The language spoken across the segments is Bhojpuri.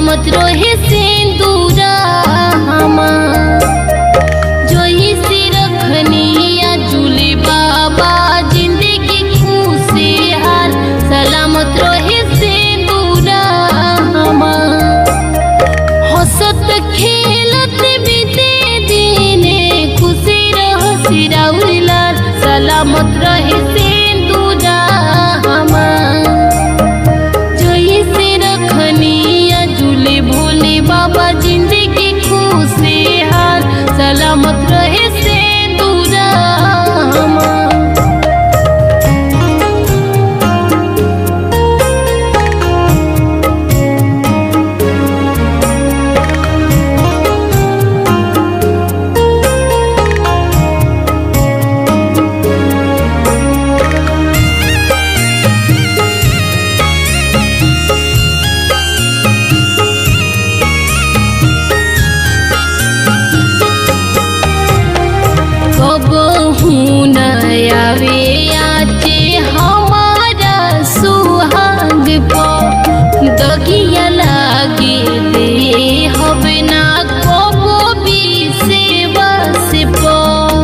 सलामत रहे सिंदूरा हमार। जोही से रखनिया झूले बाबा जिंदगी खुशहाल, सलामत रहे सिंदूरा हमार। हंसत खेलत बीते दिने खुशी रह सिराउरी लाल, सलामत रहे सिंदूरा हमार। जोही से रखनिया झूले भोले बाबा जिंदगी खुशहाल, सलामत रहे सिंदूरा हमार। कबहू न आवे आचे हमारा सुहाग पर, दगिया लागे दे हवे ना कबो विश्वास पर।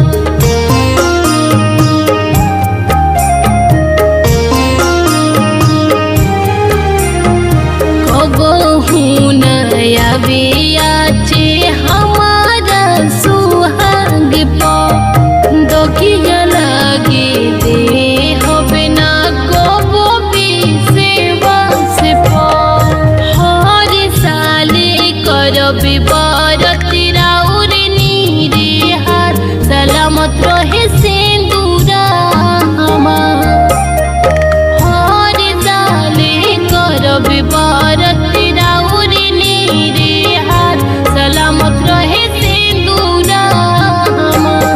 कबहू न आवे आचे हमारा सुहाग पर, दगिया लागे दे हवे ना कबो विश्वास पर। हर साले करबे बरत राउर नीरे हार, सलामत रहे सिंदूरा हमार। हर साले करबे बरत राउर नीरे हार, सलामत रहे सिंदूरा हमार।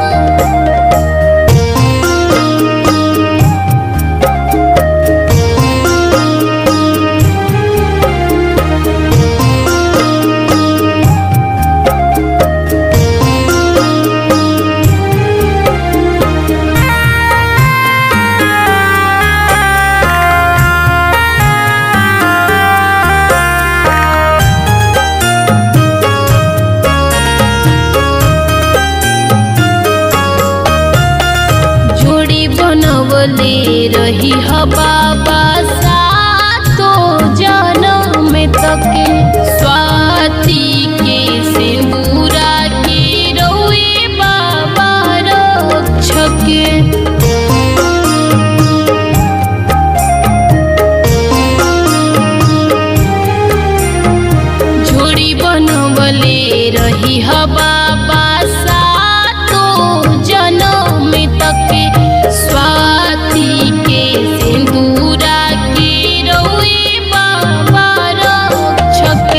बनवले रही ह बाबा सातो जन्म तक, स्वाति के सिंदूरा के रोए बाबा रक्षक। जोड़ी बनवले रही ह बाबा सातो जन्म तक, स्वाति के सिंदूरा के रोए बाबा रक्षक।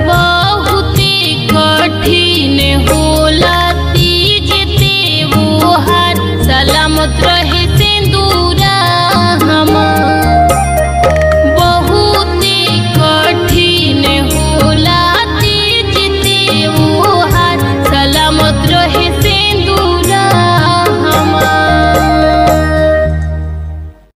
बहुते कठिन होला तीज त्योहार, सलामत रहे सिंदूरा